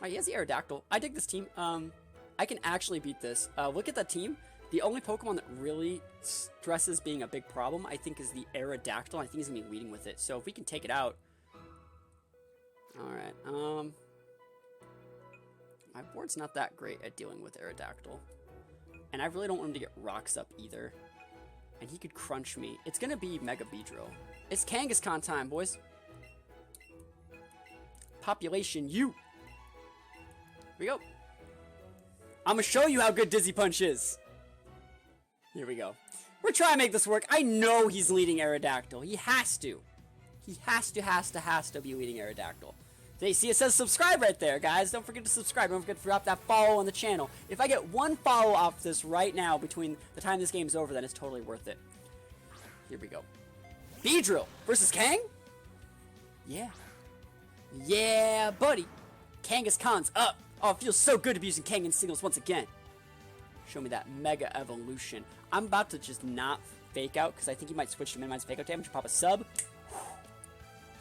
Oh, he has the Aerodactyl. I dig this team. I can actually beat this. Look at that team. The only Pokemon that really stresses being a big problem, I think, is the Aerodactyl. I think he's going to be leading with it. So if we can take it out. Alright, my board's not that great at dealing with Aerodactyl. And I really don't want him to get rocks up either. And he could crunch me. It's going to be Mega Beedrill. It's Kangaskhan time, boys. Population U. Here we go. I'm going to show you how good Dizzy Punch is. Here we go. We're trying to make this work. I know he's leading Aerodactyl. He has to. He has to be leading Aerodactyl. They see it says subscribe right there, guys. Don't forget to subscribe. Don't forget to drop that follow on the channel. If I get one follow off this right now between the time this game's over, then it's totally worth it. Here we go. Beedrill versus Kang? Yeah. Yeah, buddy. Kangaskhan's up. Oh, it feels so good to be using Kang in singles once again. Show me that Mega Evolution. I'm about to just not fake out because I think he might switch to minimize fake out damage and pop a sub.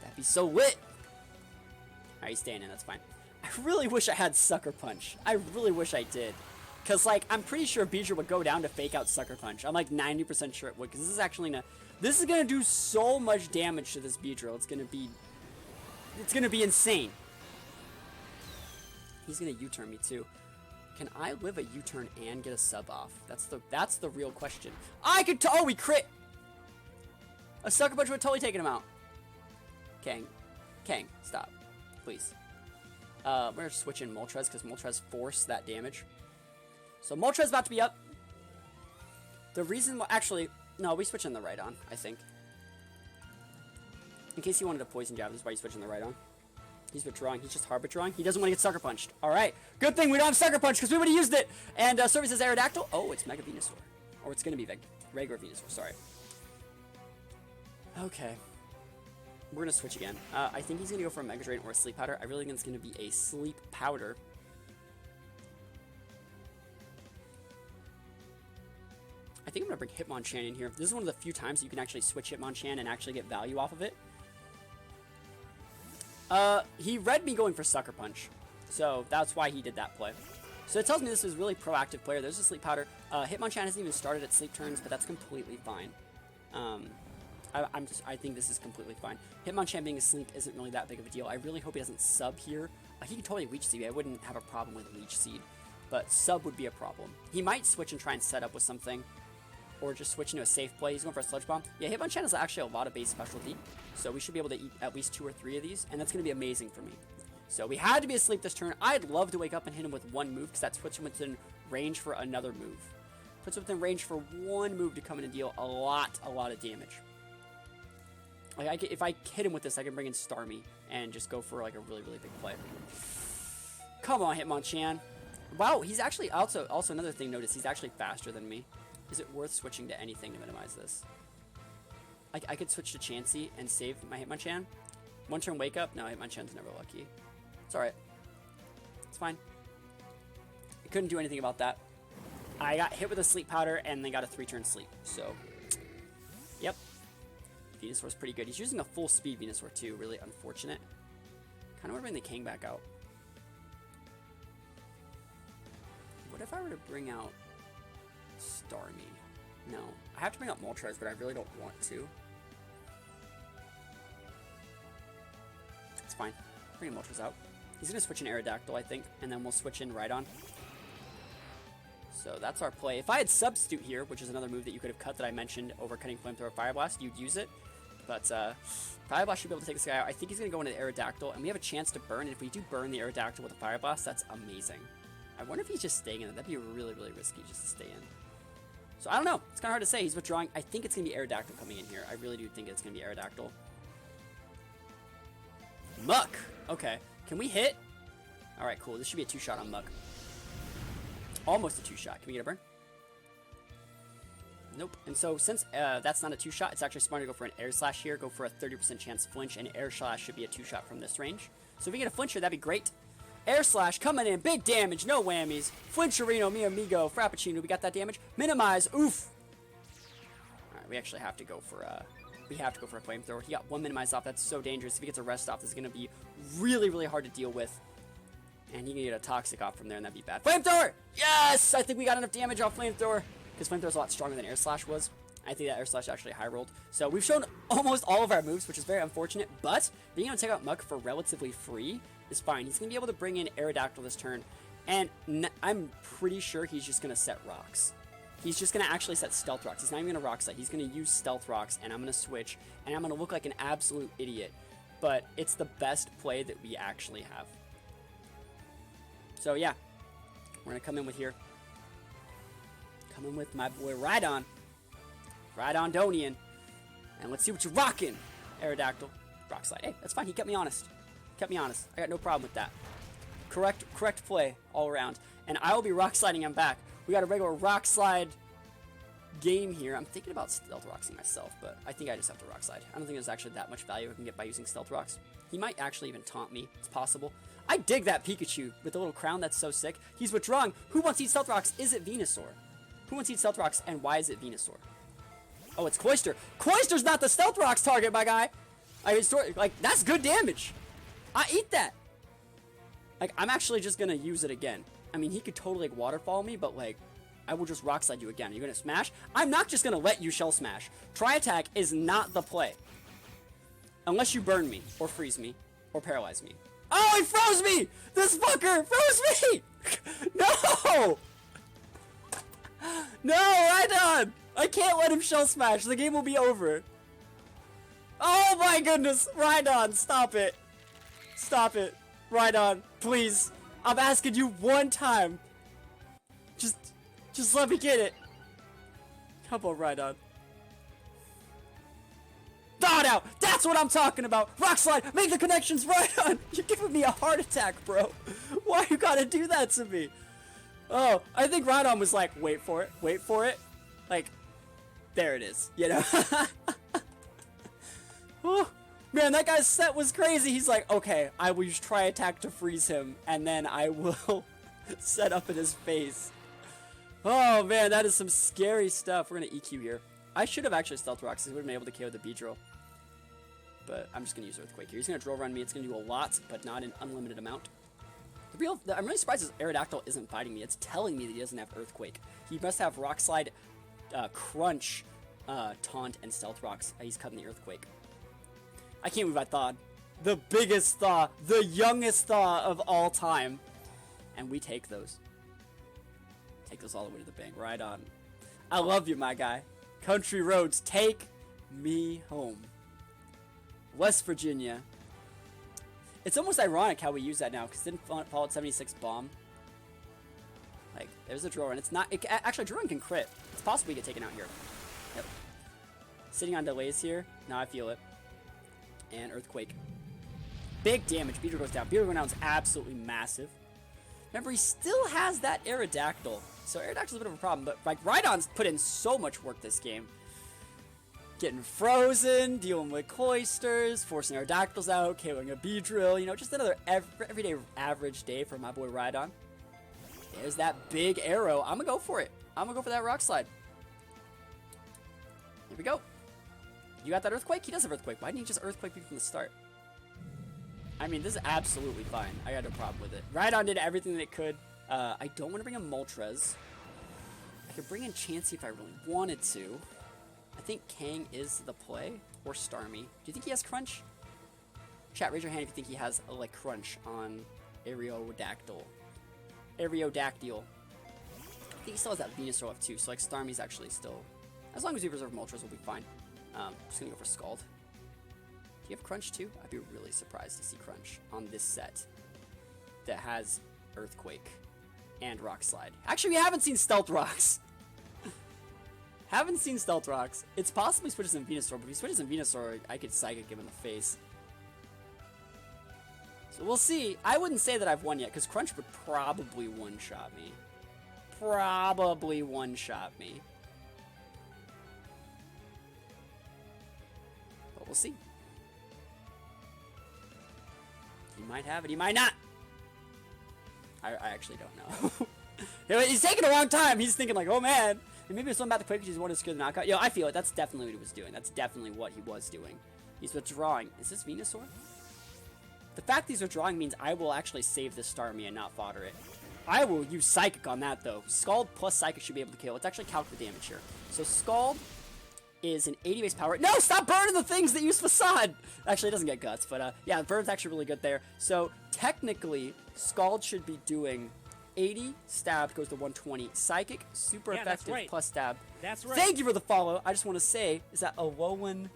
That'd be so lit. Alright, he's staying in. That's fine. I really wish I had Sucker Punch. I really wish I did. Because, like, I'm pretty sure Beedrill would go down to fake out Sucker Punch. I'm, like, 90% sure it would. Because this is actually gonna... This is gonna do so much damage to this Beedrill. It's gonna be... It's gonna be insane. He's gonna U-turn me, too. Can I live a U-turn and get a sub off? That's the real question. I could... Oh, we crit! A Sucker Punch would totally taken him out. Kang, stop. Please. We're switching Moltres because Moltres forced that damage. So Moltres about to be up. The reason why... Actually, no, we switch in the right on, I think. In case he wanted a Poison Jab, this is why he's switching the right on. He's withdrawing. He's just hard withdrawing. He doesn't want to get Sucker Punched. Alright. Good thing we don't have Sucker Punch because we would have used it. And Survey says Aerodactyl. Oh, it's Mega Venusaur. Or it's going to be regular Venusaur. Sorry. Okay. We're going to switch again. I think he's going to go for a Mega Drain or a Sleep Powder. I really think it's going to be a Sleep Powder. I think I'm going to bring Hitmonchan in here. This is one of the few times you can actually switch Hitmonchan and actually get value off of it. He read me going for Sucker Punch. So that's why he did that play. So it tells me this is a really proactive player. There's a Sleep Powder. Hitmonchan hasn't even started at sleep turns, but that's completely fine. I think this is completely fine. Hitmonchan being asleep isn't really that big of a deal. I really hope he doesn't sub here. He can totally Leech Seed. I wouldn't have a problem with Leech Seed, but sub would be a problem. He might switch and try and set up with something, or just switch into a safe play. He's going for a Sludge Bomb. Yeah, Hitmonchan has actually a lot of base specialty, so we should be able to eat at least 2 or 3 of these, and that's going to be amazing for me. So we had to be asleep this turn. I'd love to wake up and hit him with one move, because that puts him within range for another move. Puts him within range for one move to come in and deal a lot of damage. Like if I hit him with this, I can bring in Starmie and just go for like a really big play. Come on, Hitmonchan. Wow, he's actually also another thing. Notice he's actually faster than me. Is it worth switching to anything to minimize this? I could switch to Chansey and save my Hitmonchan. One turn wake up. No, Hitmonchan's never lucky. It's alright. It's fine. I couldn't do anything about that. I got hit with a Sleep Powder and then got a 3-turn sleep. So, yep. Venusaur's pretty good. He's using a full speed Venusaur too. Really unfortunate. Kind of want to bring the Kang back out. What if I were to bring out Starmie? No. I have to bring out Moltres, but I really don't want to. It's fine. Bring Moltres out. He's going to switch in Aerodactyl, I think, and then we'll switch in Rhydon. So that's our play. If I had Substitute here, which is another move that you could have cut that I mentioned, overcutting Flamethrower Fire Blast, you'd use it. But Fire Blast should be able to take this guy out. I think he's going to go into the Aerodactyl, and we have a chance to burn. And if we do burn the Aerodactyl with a Fire Blast, that's amazing. I wonder if he's just staying in it. That'd be really risky just to stay in. So I don't know. It's kind of hard to say. He's withdrawing. I think it's going to be Aerodactyl coming in here. I really do think it's going to be Aerodactyl. Muck! Okay. Can we hit? Alright, cool. This should be a 2-shot on Muck. Almost a 2-shot. Can we get a burn? Nope. And so since that's not a 2-shot, it's actually smarter to go for an Air Slash here. Go for a 30% chance flinch, and Air Slash should be a 2-shot from this range. So if we get a flinch here, that'd be great. Air Slash coming in. Big damage. No whammies. Flincherino, mi amigo. Frappuccino. We got that damage. Minimize. Oof. Alright, we actually have to go for a Flamethrower. He got 1 minimize off. That's so dangerous. If he gets a rest off, this is going to be really hard to deal with. And he can get a Toxic off from there, and that'd be bad. Flamethrower! Yes! I think we got enough damage off Flamethrower, because Flamethrower's a lot stronger than Air Slash was. I think that Air Slash actually high rolled. So we've shown almost all of our moves, which is very unfortunate, but being able to take out Muk for relatively free is fine. He's going to be able to bring in Aerodactyl this turn, and I'm pretty sure he's just going to set rocks. He's just going to actually set Stealth Rocks. He's not even going to Rock Slide. He's going to use Stealth Rocks, and I'm going to switch, and I'm going to look like an absolute idiot. But it's the best play that we actually have. So yeah, we're going to come in with here. Come in with my boy Rhydon. Rhydon-donian. And let's see what you're rocking. Aerodactyl. Rock Slide. Hey, that's fine. He kept me honest. Kept me honest. I got no problem with that. Correct play all around. And I will be Rock Sliding him back. We got a regular Rock Slide game here. I'm thinking about Stealth Rocksing myself, but I think I just have to Rock Slide. I don't think there's actually that much value I can get by using Stealth Rocks. He might actually even taunt me. It's possible. I dig that Pikachu with the little crown. That's so sick. He's withdrawing. Who wants to eat Stealth Rocks? Is it Venusaur? Who wants to eat Stealth Rocks, and why is it Venusaur? Oh, it's Cloyster. Cloyster's not the Stealth Rocks target, my guy. Like, that's good damage. I eat that. Like, I'm actually just gonna use it again. I mean, he could totally, like, waterfall me, but, like, I will just Rock Slide you again. Are you gonna smash? I'm not just gonna let you Shell Smash. Tri-Attack is not the play. Unless you burn me, or freeze me, or paralyze me. Oh, he froze me! This fucker froze me! No! No, Rhydon! I can't let him Shell Smash. The game will be over. Oh my goodness! Rhydon, stop it. Stop it. Rhydon, please. I'm asking you one time. Just let me get it. Come on, Rhydon. Thought out! That's what I'm talking about! Rock Slide! Make the connections, Rhydon! You're giving me a heart attack, bro. Why you gotta do that to me? Oh, I think Rhydon was like, wait for it. Like, there it is, you know? Oh, man, that guy's set was crazy. He's like, okay, I will use Tri-Attack to freeze him, and then I will set up in his face. Oh, man, that is some scary stuff. We're going to EQ here. I should have actually Stealth Rocks. He would have been able to KO the Beedrill. But I'm just going to use Earthquake here. He's going to Drill Run me. It's going to do a lot, but not an unlimited amount. I'm really surprised this Aerodactyl isn't fighting me. It's telling me that he doesn't have Earthquake. He must have Rock Slide, Crunch, Taunt, and Stealth Rocks. He's cutting the Earthquake. I can't believe I thawed. The biggest thaw. The youngest thaw of all time. And we take those. Take those all the way to the bank. Right on. I love you, my guy. Country roads, take me home. West Virginia. It's almost ironic how we use that now, because it didn't follow 76 bomb. Like, there's a Drill Run. It's not... actually, Drill Run can crit. It's possible we get taken out here. Yep. Sitting on delays here. Now I feel it. And Earthquake. Big damage. Beedrill goes down. Beedrill going down is absolutely massive. Remember, he still has that Aerodactyl. So Aerodactyl's a bit of a problem, but like Rhydon's put in so much work this game. Getting frozen, dealing with Cloysters, forcing Aerodactyls out, KOing a Beedrill, you know, just another everyday average day for my boy Rhydon. There's that big arrow. I'm gonna go for it. I'm gonna go for that Rock Slide. Here we go. You got that Earthquake? He does have Earthquake. Why didn't he just Earthquake me from the start? I mean, this is absolutely fine. I got no problem with it. Rhydon did everything that it could. I don't want to bring in Moltres. I could bring in Chansey if I really wanted to. I think Kang is the play. Or Starmie. Do you think he has Crunch? Chat, raise your hand if you think he has, like, Crunch on Aerodactyl. Aerodactyl. I think he still has that Venusaur left too, so, like, Starmie's actually still... As long as we preserve Moltres, we'll be fine. Just gonna go for Scald. Do you have Crunch too? I'd be really surprised to see Crunch on this set that has Earthquake and Rock Slide. Actually, we haven't seen Stealth Rocks. Haven't seen Stealth Rocks. It's possible he switches in Venusaur, but if he switches in Venusaur, I could Psychic him in the face. So we'll see. I wouldn't say that I've won yet, because Crunch would probably one-shot me. Probably one-shot me. But we'll see. He might have it, he might not. I actually don't know. He's taking a long time. He's thinking like, oh man. And maybe it's something about the quick because he wanted to secure the knockout. Yo, I feel it. That's definitely what he was doing. That's definitely what he was doing. He's withdrawing. Is this Venusaur? The fact these are drawing means I will actually save this Starmie and not fodder it. I will use Psychic on that, though. Scald plus Psychic should be able to KO. Let's actually calc the damage here. So Scald is an 80 base power. No, stop burning the things that use Facade! Actually, it doesn't get Guts, but yeah, Burn's actually really good there. So technically, Scald should be doing 80, Stab goes to 120. Psychic, super effective, right. Plus Stab. That's right. Thank you for the follow. I just want to say, is that Alolan...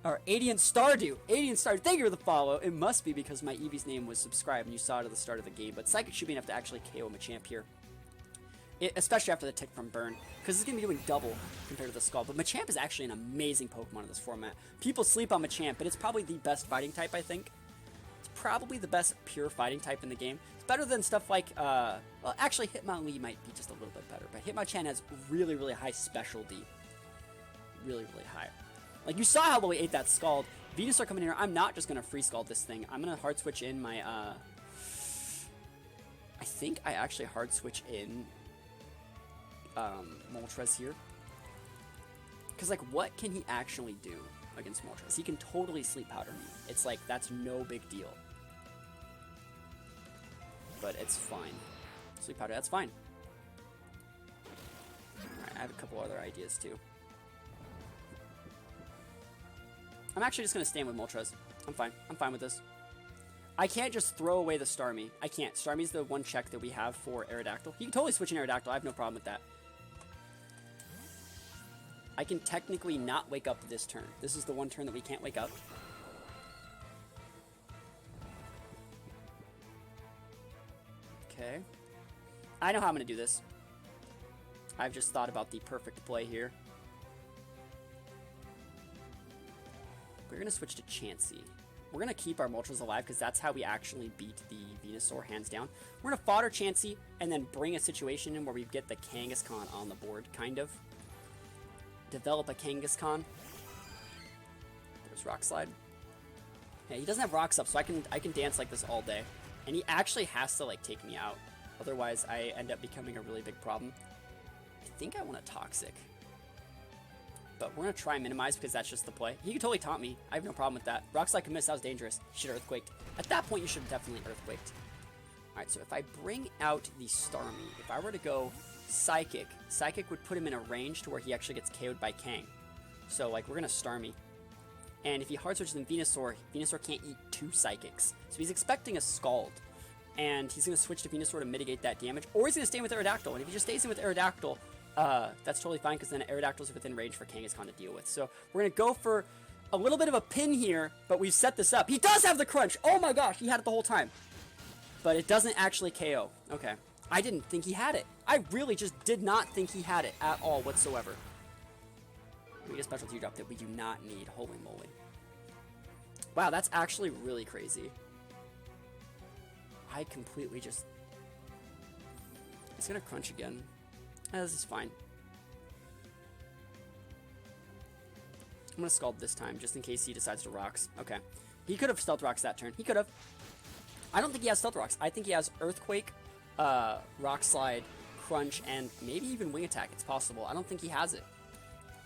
Or Adiant Stardew. Adiant Stardew, thank you for the follow. It must be because my Eevee's name was subscribed and you saw it at the start of the game. But Psychic should be enough to actually KO Machamp here. Especially after the tick from Burn. Because it's going to be doing double compared to the Scald. But Machamp is actually an amazing Pokemon in this format. People sleep on Machamp, but it's probably the best fighting type, I think. It's probably the best pure fighting type in the game. It's better than stuff like, well, actually Hitmonlee might be just a little bit better. But Hitmonchan has really, really high specialty. Really, really high. Like, you saw how well we ate that Scald. Venusaur coming in here. I'm not just going to free Scald this thing. I'm going to hard switch in my, I think I actually hard switch in Moltres here. Because, like, what can he actually do against Moltres? He can totally Sleep Powder me. It's like, that's no big deal. But it's fine. Sleep Powder, that's fine. Alright, I have a couple other ideas, too. I'm actually just going to stand with Moltres. I'm fine. I'm fine with this. I can't just throw away the Starmie. I can't. Starmie's the one check that we have for Aerodactyl. You can totally switch in Aerodactyl. I have no problem with that. I can technically not wake up this turn. This is the one turn that we can't wake up. Okay. I know how I'm going to do this. I've just thought about the perfect play here. We're going to switch to Chansey. We're going to keep our Moltres alive because that's how we actually beat the Venusaur hands down. We're going to fodder Chansey and then bring a situation in where we get the Kangaskhan on the board, kind of. Develop a Kangaskhan. There's Rock Slide. Yeah, he doesn't have Rocks up, so I can dance like this all day. And he actually has to, like, take me out. Otherwise, I end up becoming a really big problem. I think I want a Toxic. But we're going to try and minimize because that's just the play. He can totally taunt me. I have no problem with that. Rock Slide can miss. That was dangerous. He should have Earthquaked. At that point, you should have definitely Earthquaked. Alright, so if I bring out the Starmie, if I were to go Psychic, Psychic would put him in a range to where he actually gets KO'd by Kang. So, like, we're going to Starmie. And if he hard switches in Venusaur, Venusaur can't eat 2 Psychics. So he's expecting a Scald. And he's going to switch to Venusaur to mitigate that damage. Or he's going to stay with Aerodactyl. And if he just stays in with Aerodactyl, that's totally fine because then Aerodactyl's within range for Kangaskhan to deal with. So we're going to go for a little bit of a pin here, but we've set this up. He does have the crunch! Oh my gosh, he had it the whole time. But it doesn't actually KO. Okay. I didn't think he had it. I really just did not think he had it at all whatsoever. We get a special teardrop that we do not need. Holy moly. Wow, that's actually really crazy. I completely just... It's going to crunch again. This is fine. I'm going to Scald this time, just in case he decides to Rocks. Okay. He could have Stealth Rocks that turn. He could have. I don't think he has Stealth Rocks. I think he has Earthquake, Rock Slide, Crunch, and maybe even Wing Attack. It's possible. I don't think he has it.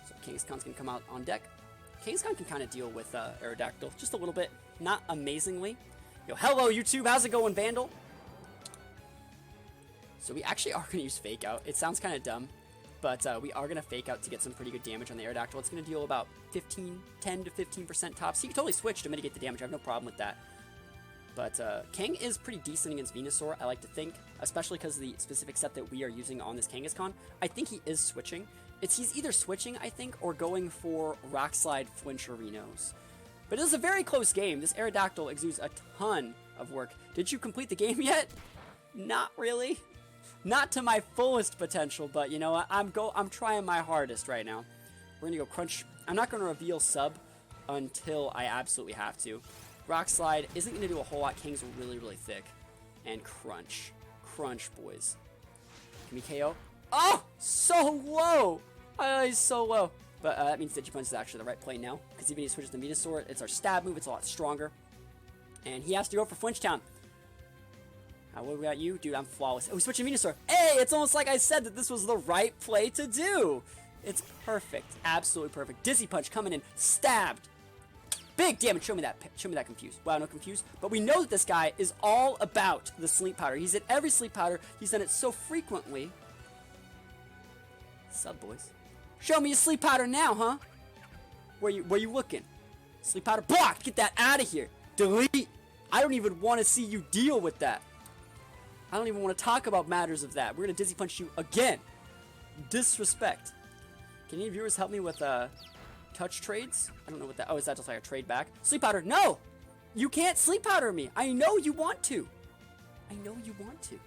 So Kangaskhan's going to come out on deck. Kangaskhan can kind of deal with Aerodactyl just a little bit. Not amazingly. Yo, hello, YouTube. How's it going, Vandal? So we actually are going to use Fake Out. It sounds kind of dumb, but we are going to Fake Out to get some pretty good damage on the Aerodactyl. It's going to deal about 10 to 15% tops. So you can totally switch to mitigate the damage. I have no problem with that. But Kang is pretty decent against Venusaur, I like to think, especially because of the specific set that we are using on this Kangaskhan. I think he is switching. He's either switching, I think, or going for Rock Slide, Flincherinos. But it is a very close game. This Aerodactyl exudes a ton of work. Did you complete the game yet? Not really. Not to my fullest potential, but you know what? I'm trying my hardest right now. We're gonna go Crunch. I'm not gonna reveal Sub until I absolutely have to. Rock Slide isn't gonna do a whole lot. Kang's really, really thick. And Crunch. Crunch, boys. Can we KO? Oh! So low! He's so low. But that means Digipunch is actually the right play now. Because even if he switches to Venusaur, it's our stab move. It's a lot stronger. And he has to go for Flinch Town. What about you? Dude, I'm flawless. Oh, he's switching Venusaur. Hey, it's almost like I said that this was the right play to do. It's perfect. Absolutely perfect. Dizzy Punch coming in. Stabbed. Big damage. Show me that confused. Wow, no confused. But we know that this guy is all about the sleep powder. He's at every sleep powder. He's done it so frequently. Sub, boys. Show me your sleep powder now, huh? Where you looking? Sleep powder blocked. Get that out of here. Delete. I don't even want to see you deal with that. I don't even want to talk about matters of that. We're going to Dizzy Punch you again. Disrespect. Can any viewers help me with touch trades? I don't know what that... Oh, is that just like a trade back? Sleep powder. No! You can't sleep powder me. I know you want to. I know you want to.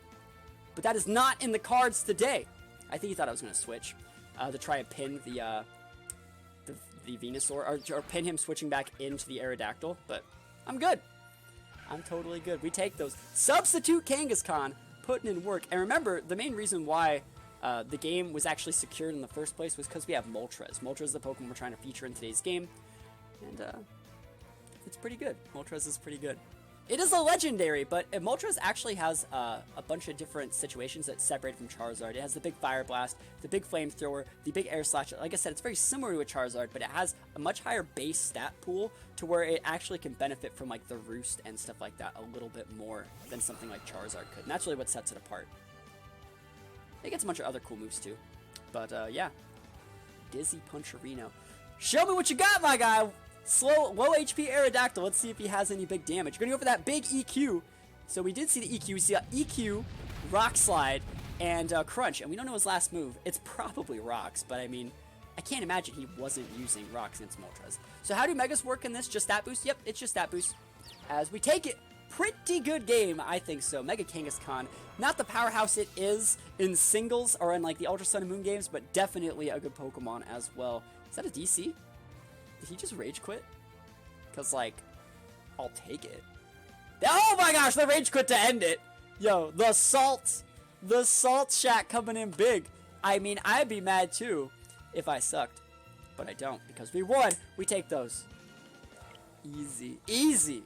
But that is not in the cards today. I think he thought I was going to switch to try and pin the Venusaur, or pin him switching back into the Aerodactyl, but I'm good. I'm totally good. We take those. Substitute Kangaskhan, putting in work. And remember, the main reason why the game was actually secured in the first place was because we have Moltres. Moltres is the Pokemon we're trying to feature in today's game, and it's pretty good. Moltres is pretty good. It is a legendary, but Moltres actually has a bunch of different situations that separate from Charizard. It has the big Fire Blast, the big Flamethrower, the big Air Slash. Like I said, it's very similar to a Charizard, but it has a much higher base stat pool to where it actually can benefit from like the Roost and stuff like that a little bit more than something like Charizard could. And that's really what sets it apart. It gets a bunch of other cool moves too. But yeah, Dizzy Puncherino. Show me what you got, my guy. Low HP Aerodactyl. Let's see if he has any big damage. We're going to go for that big EQ. So we did see the EQ. We see EQ, Rock Slide, and Crunch. And we don't know his last move. It's probably Rocks, but I mean, I can't imagine he wasn't using Rocks against Moltres. So how do Megas work in this? Just Stat Boost? Yep, it's just Stat Boost. As we take it. Pretty good game, I think so. Mega Kangaskhan. Not the powerhouse it is in singles or in like the Ultra Sun and Moon games, but definitely a good Pokemon as well. Is that a DC? Did he just rage quit? Because, like, I'll take it. Oh my gosh, the rage quit to end it. Yo, the salt shack coming in big. I mean, I'd be mad too if I sucked, but I don't because we won. We take those. Easy, easy.